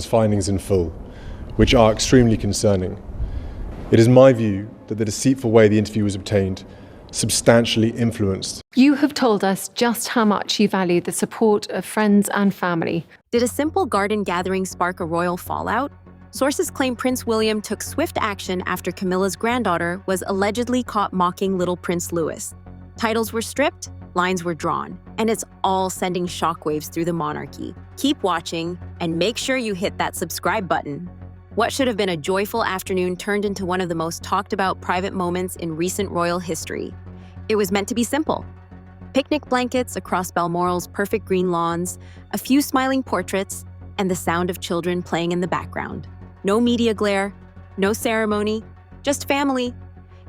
findings in full, which are extremely concerning. It is my view that the deceitful way the interview was obtained substantially influenced. You have told us just how much you value the support of friends and family. Did a simple garden gathering spark a royal fallout? Sources claim Prince William took swift action after Camilla's granddaughter was allegedly caught mocking little Prince Louis. Titles were stripped, lines were drawn, and it's all sending shockwaves through the monarchy. Keep watching and make sure you hit that subscribe button. What should have been a joyful afternoon turned into one of the most talked about private moments in recent royal history. It was meant to be simple. Picnic blankets across Balmoral's perfect green lawns, a few smiling portraits, and the sound of children playing in the background. No media glare, no ceremony, just family.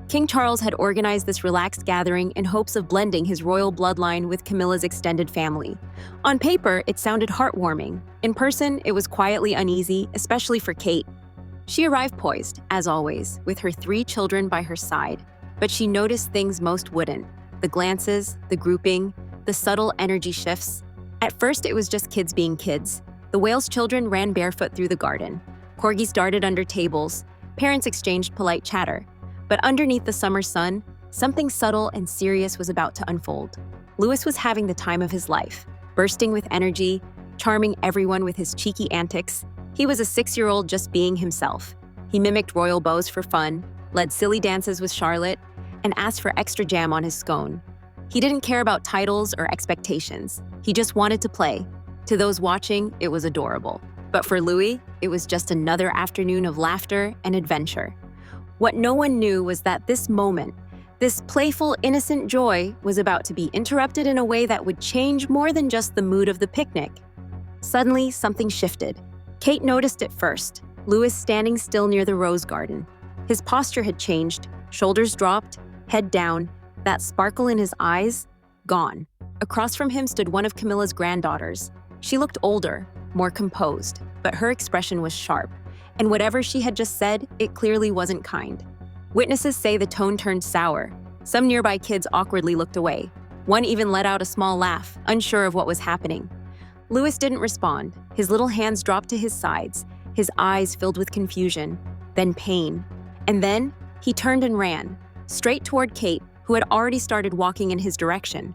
King Charles had organized this relaxed gathering in hopes of blending his royal bloodline with Camilla's extended family. On paper, it sounded heartwarming. In person, it was quietly uneasy, especially for Kate. She arrived poised, as always, with her 3 children by her side. But she noticed things most wouldn't. The glances, the grouping, the subtle energy shifts. At first, it was just kids being kids. The Wales children ran barefoot through the garden. Corgis darted under tables. Parents exchanged polite chatter. But underneath the summer sun, something subtle and serious was about to unfold. Louis was having the time of his life, bursting with energy, charming everyone with his cheeky antics. He was a 6-year-old just being himself. He mimicked royal beaux for fun, led silly dances with Charlotte, and asked for extra jam on his scone. He didn't care about titles or expectations. He just wanted to play. To those watching, it was adorable. But for Louis, it was just another afternoon of laughter and adventure. What no one knew was that this moment, this playful, innocent joy, was about to be interrupted in a way that would change more than just the mood of the picnic. Suddenly, something shifted. Kate noticed it first, Louis standing still near the rose garden. His posture had changed, shoulders dropped, head down, that sparkle in his eyes, gone. Across from him stood one of Camilla's granddaughters. She looked older, more composed, but her expression was sharp. And whatever she had just said, it clearly wasn't kind. Witnesses say the tone turned sour. Some nearby kids awkwardly looked away. One even let out a small laugh, unsure of what was happening. Louis didn't respond. His little hands dropped to his sides, his eyes filled with confusion, then pain. And then, he turned and ran, straight toward Kate, who had already started walking in his direction.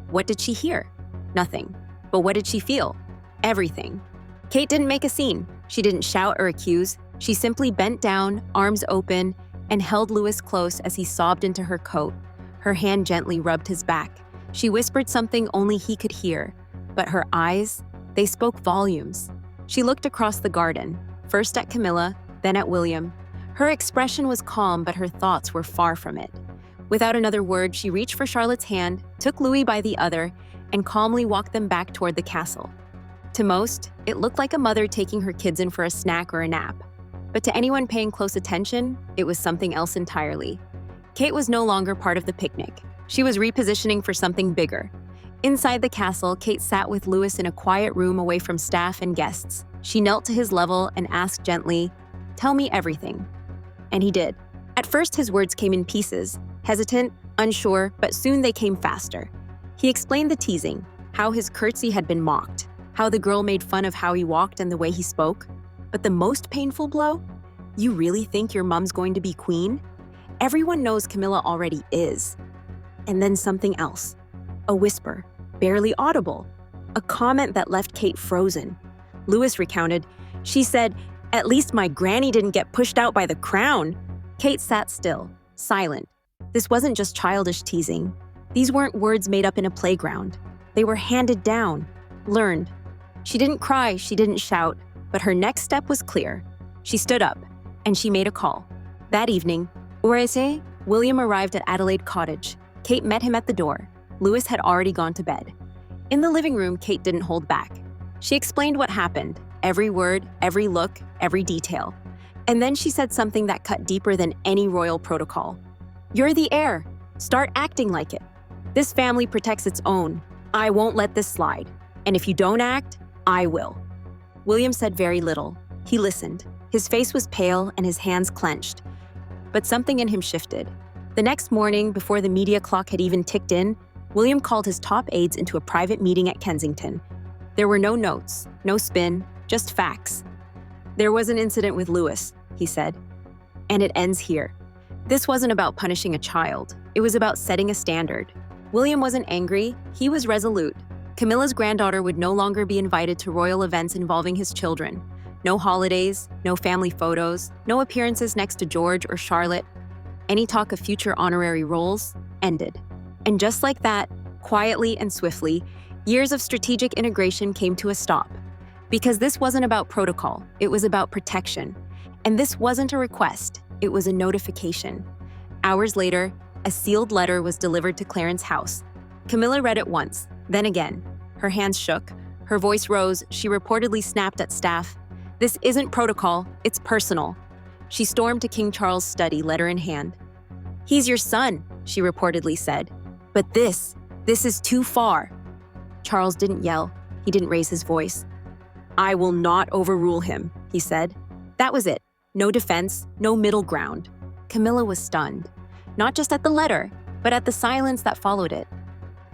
What did she hear? Nothing. But what did she feel? Everything. Kate didn't make a scene. She didn't shout or accuse. She simply bent down, arms open, and held Louis close as he sobbed into her coat. Her hand gently rubbed his back. She whispered something only he could hear, but her eyes, they spoke volumes. She looked across the garden, first at Camilla, then at William. Her expression was calm, but her thoughts were far from it. Without another word, she reached for Charlotte's hand, took Louis by the other, and calmly walked them back toward the castle. To most, it looked like a mother taking her kids in for a snack or a nap. But to anyone paying close attention, it was something else entirely. Kate was no longer part of the picnic. She was repositioning for something bigger. Inside the castle, Kate sat with Louis in a quiet room away from staff and guests. She knelt to his level and asked gently, "Tell me everything." And he did. At first, his words came in pieces, hesitant, unsure, but soon they came faster. He explained the teasing, how his curtsy had been mocked, how the girl made fun of how he walked and the way he spoke. But the most painful blow? You really think your mom's going to be queen? Everyone knows Camilla already is. And then something else. A whisper, barely audible. A comment that left Kate frozen. Louis recounted, "She said, 'At least my granny didn't get pushed out by the crown.'" Kate sat still, silent. This wasn't just childish teasing. These weren't words made up in a playground. They were handed down, learned. She didn't cry, she didn't shout, but her next step was clear. She stood up, and she made a call. That evening, William arrived at Adelaide Cottage. Kate met him at the door. Louis had already gone to bed. In the living room, Kate didn't hold back. She explained what happened, every word, every look, every detail. And then she said something that cut deeper than any royal protocol. "You're the heir. Start acting like it. This family protects its own. I won't let this slide. And if you don't act, I will." William said very little. He listened. His face was pale and his hands clenched. But something in him shifted. The next morning, before the media clock had even ticked in, William called his top aides into a private meeting at Kensington. There were no notes, no spin, just facts. "There was an incident with Louis," he said, "and it ends here." This wasn't about punishing a child. It was about setting a standard. William wasn't angry, he was resolute. Camilla's granddaughter would no longer be invited to royal events involving his children. No holidays, no family photos, no appearances next to George or Charlotte. Any talk of future honorary roles ended. And just like that, quietly and swiftly, years of strategic integration came to a stop. Because this wasn't about protocol, it was about protection. And this wasn't a request, it was a notification. Hours later, a sealed letter was delivered to Clarence's house. Camilla read it once, then again. Her hands shook, her voice rose, she reportedly snapped at staff. "This isn't protocol, it's personal." She stormed to King Charles' study, letter in hand. "He's your son," she reportedly said. "But this is too far." Charles didn't yell, he didn't raise his voice. "I will not overrule him," he said. That was it. No defense, no middle ground. Camilla was stunned, not just at the letter, but at the silence that followed it.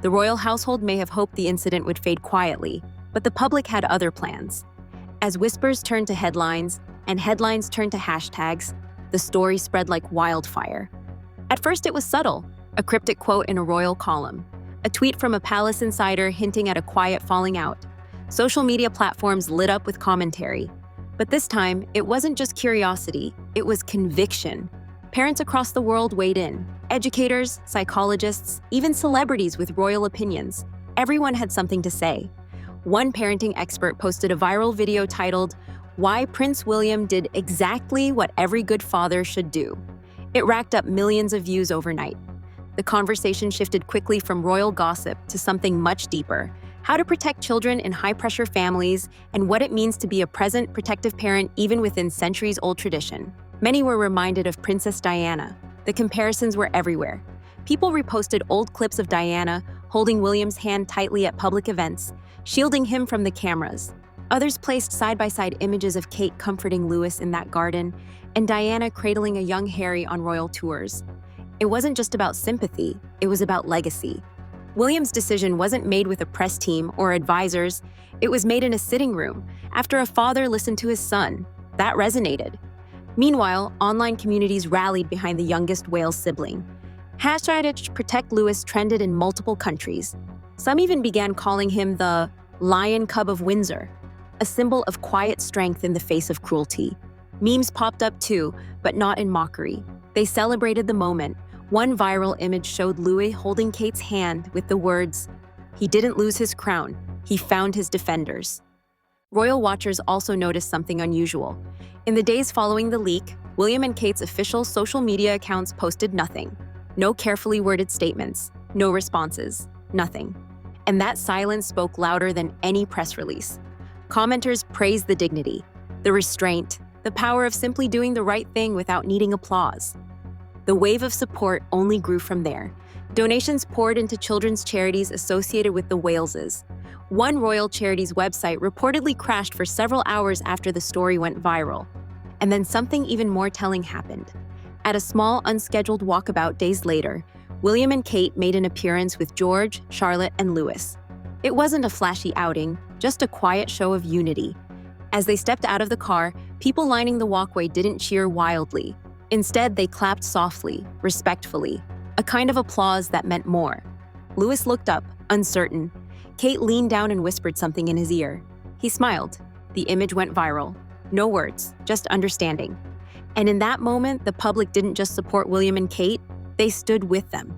The royal household may have hoped the incident would fade quietly, but the public had other plans. As whispers turned to headlines, and headlines turned to hashtags, the story spread like wildfire. At first it was subtle, a cryptic quote in a royal column, a tweet from a palace insider hinting at a quiet falling out. Social media platforms lit up with commentary. But this time, it wasn't just curiosity, it was conviction. Parents across the world weighed in. Educators, psychologists, even celebrities with royal opinions. Everyone had something to say. One parenting expert posted a viral video titled, "Why Prince William Did Exactly What Every Good Father Should Do." It racked up millions of views overnight. The conversation shifted quickly from royal gossip to something much deeper: how to protect children in high-pressure families and what it means to be a present, protective parent even within centuries-old tradition. Many were reminded of Princess Diana. The comparisons were everywhere. People reposted old clips of Diana holding William's hand tightly at public events, shielding him from the cameras. Others placed side-by-side images of Kate comforting Louis in that garden and Diana cradling a young Harry on royal tours. It wasn't just about sympathy, it was about legacy. William's decision wasn't made with a press team or advisors. It was made in a sitting room, after a father listened to his son. That resonated. Meanwhile, online communities rallied behind the youngest Wales sibling. #ProtectLouis trended in multiple countries. Some even began calling him the Lion Cub of Windsor, a symbol of quiet strength in the face of cruelty. Memes popped up too, but not in mockery. They celebrated the moment. One viral image showed Louis holding Kate's hand with the words, "He didn't lose his crown, he found his defenders." Royal watchers also noticed something unusual. In the days following the leak, William and Kate's official social media accounts posted nothing. No carefully worded statements, no responses, nothing. And that silence spoke louder than any press release. Commenters praised the dignity, the restraint, the power of simply doing the right thing without needing applause. The wave of support only grew from there. Donations poured into children's charities associated with the Waleses. One royal charity's website reportedly crashed for several hours after the story went viral. And then something even more telling happened. At a small, unscheduled walkabout days later, William and Kate made an appearance with George, Charlotte, and Louis. It wasn't a flashy outing, just a quiet show of unity. As they stepped out of the car, people lining the walkway didn't cheer wildly. Instead, they clapped softly, respectfully, a kind of applause that meant more. Louis looked up, uncertain. Kate leaned down and whispered something in his ear. He smiled. The image went viral. No words, just understanding. And in that moment, the public didn't just support William and Kate, they stood with them.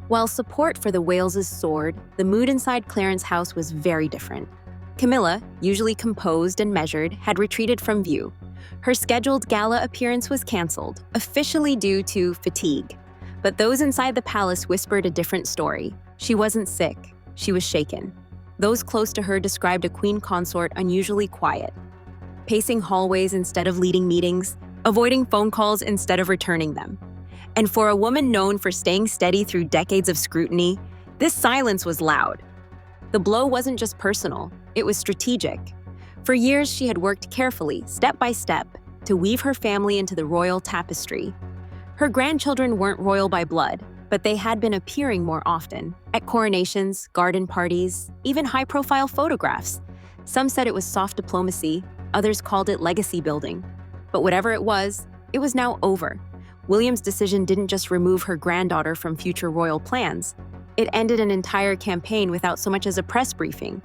While support for the Waleses soared, the mood inside Clarence's house was very different. Camilla, usually composed and measured, had retreated from view. Her scheduled gala appearance was canceled, officially due to fatigue. But those inside the palace whispered a different story. She wasn't sick, she was shaken. Those close to her described a queen consort unusually quiet, pacing hallways instead of leading meetings, avoiding phone calls instead of returning them. And for a woman known for staying steady through decades of scrutiny, this silence was loud. The blow wasn't just personal, it was strategic. For years, she had worked carefully, step by step, to weave her family into the royal tapestry. Her grandchildren weren't royal by blood, but they had been appearing more often, at coronations, garden parties, even high-profile photographs. Some said it was soft diplomacy, Others called it legacy building. But whatever it was now over. William's decision didn't just remove her granddaughter from future royal plans. It ended an entire campaign without so much as a press briefing.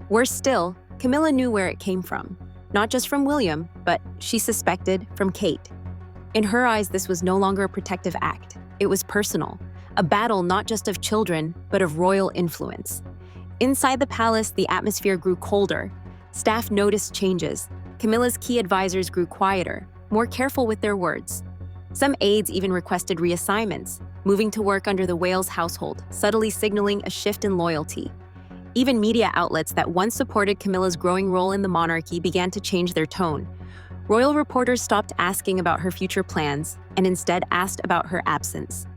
Worse still, Camilla knew where it came from. Not just from William, but, she suspected, from Kate. In her eyes, this was no longer a protective act. It was personal. A battle not just of children, but of royal influence. Inside the palace, the atmosphere grew colder. Staff noticed changes. Camilla's key advisors grew quieter, more careful with their words. Some aides even requested reassignments, moving to work under the Wales household, subtly signaling a shift in loyalty. Even media outlets that once supported Camilla's growing role in the monarchy began to change their tone. Royal reporters stopped asking about her future plans and instead asked about her absence.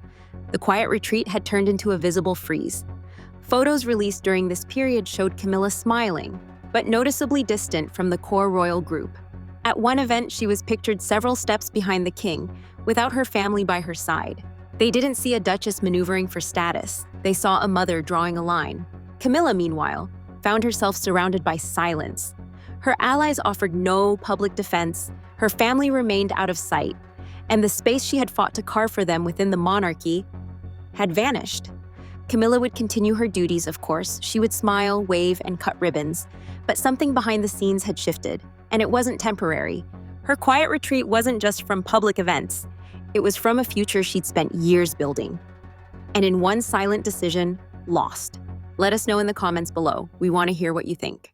The quiet retreat had turned into a visible freeze. Photos released during this period showed Camilla smiling, but noticeably distant from the core royal group. At one event, she was pictured several steps behind the king, without her family by her side. They didn't see a duchess maneuvering for status. They saw a mother drawing a line. Camilla, meanwhile, found herself surrounded by silence. Her allies offered no public defense, her family remained out of sight, and the space she had fought to carve for them within the monarchy had vanished. Camilla would continue her duties, of course. She would smile, wave, and cut ribbons. But something behind the scenes had shifted, and it wasn't temporary. Her quiet retreat wasn't just from public events. It was from a future she'd spent years building. And in one silent decision, lost. Let us know in the comments below. We want to hear what you think.